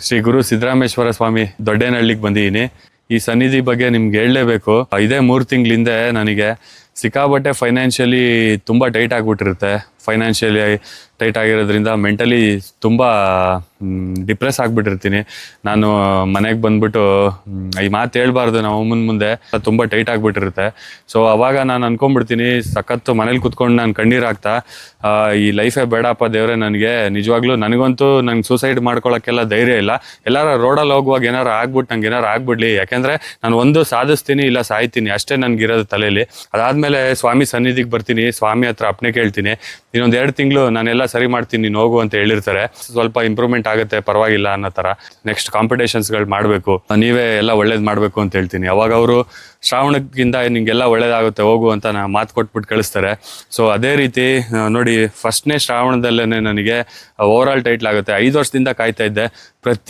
ಶ್ರೀ ಗುರು ಸಿದ್ದರಾಮೇಶ್ವರ ಸ್ವಾಮಿ ದೊಡ್ಡೇನಹಳ್ಳಿಗೆ ಬಂದಿದ್ದೀನಿ. ಈ ಸನ್ನಿಧಿ ಬಗ್ಗೆ ನಿಮ್ಗೆ ಹೇಳಲೇಬೇಕು. ಇದೇ 3 ತಿಂಗಳಿಂದ ನನಗೆ ಸಿಕ್ಕಾಬಟ್ಟೆ ಫೈನಾನ್ಷಿಯಲಿ ತುಂಬ ಟೈಟ್ ಆಗಿಬಿಟ್ಟಿರುತ್ತೆ. ಫೈನಾನ್ಷಿಯಲಿ ಟೈಟ್ ಆಗಿರೋದ್ರಿಂದ ಮೆಂಟಲಿ ತುಂಬ ಡಿಪ್ರೆಸ್ ಆಗಿಬಿಟ್ಟಿರ್ತೀನಿ. ನಾನು ಮನೆಗೆ ಬಂದ್ಬಿಟ್ಟು ಈ ಮಾತು ಹೇಳ್ಬಾರ್ದು ನಮ್ಮ ಅಮ್ಮನ ಮುಂದೆ, ತುಂಬ ಟೈಟ್ ಆಗಿಬಿಟ್ಟಿರುತ್ತೆ. ಸೊ ಅವಾಗ ನಾನು ಅನ್ಕೊಂಡ್ಬಿಡ್ತೀನಿ, ಸಖತ್ತು ಮನೇಲಿ ಕುತ್ಕೊಂಡು ನಾನು ಕಣ್ಣೀರಾಗ್ತಾ ಈ ಲೈಫೇ ಬೇಡಪ್ಪ ದೇವ್ರೆ, ನನಗೆ ನಿಜವಾಗ್ಲೂ ನನಗಂತೂ ನಂಗೆ ಸೂಸೈಡ್ ಮಾಡ್ಕೊಳ್ಳೋಕ್ಕೆಲ್ಲ ಧೈರ್ಯ ಇಲ್ಲ. ಎಲ್ಲಾರ ರೋಡಲ್ಲಿ ಹೋಗುವಾಗ ಏನಾರು ಆಗ್ಬಿಟ್ಟು ನಂಗೆ ಏನಾರು ಆಗ್ಬಿಡ್ಲಿ, ಯಾಕೆಂದರೆ ನಾನು ಒಂದು ಸಾಧಿಸ್ತೀನಿ ಇಲ್ಲ ಸಾಯ್ತೀನಿ ಅಷ್ಟೇ ನನಗಿರೋದು ತಲೆಯಲ್ಲಿ. ಅದಾದಮೇಲೆ ಸ್ವಾಮಿ ಸನ್ನಿಧಿಗೆ ಬರ್ತೀನಿ, ಸ್ವಾಮಿ ಹತ್ರ ಅಪ್ಪಣೆ ಕೇಳ್ತೀನಿ. ಇನ್ನೊಂದು 2 ತಿಂಗಳು ನಾನೆಲ್ಲ ಸರಿ ಮಾಡ್ತೀನಿ, ನೀನು ಹೋಗು ಅಂತ ಹೇಳಿರ್ತಾರೆ. ಸ್ವಲ್ಪ ಇಂಪ್ರೂವ್ಮೆಂಟ್ ಆಗುತ್ತೆ, ಪರವಾಗಿಲ್ಲ ಅನ್ನೋ ಥರ. ನೆಕ್ಸ್ಟ್ ಕಾಂಪಿಟೇಷನ್ಸ್ಗಳು ಮಾಡಬೇಕು, ನೀವೇ ಎಲ್ಲ ಒಳ್ಳೇದು ಮಾಡಬೇಕು ಅಂತ ಹೇಳ್ತೀನಿ. ಅವಾಗ ಅವರು ಶ್ರಾವಣಕ್ಕಿಂತ ನಿಂಗೆಲ್ಲ ಒಳ್ಳೇದಾಗುತ್ತೆ ಹೋಗು ಅಂತ ಮಾತು ಕೊಟ್ಬಿಟ್ಟು ಕಳಿಸ್ತಾರೆ. ಸೊ ಅದೇ ರೀತಿ ನೋಡಿ, ಫಸ್ಟ್ನೇ ಶ್ರಾವಣದಲ್ಲೇ ನನಗೆ ಓವರ್ ಆಲ್ ಟೈಟ್ಲ್ ಆಗುತ್ತೆ. 5 ವರ್ಷದಿಂದ ಕಾಯ್ತಾ ಇದ್ದೆ. ಪ್ರತಿ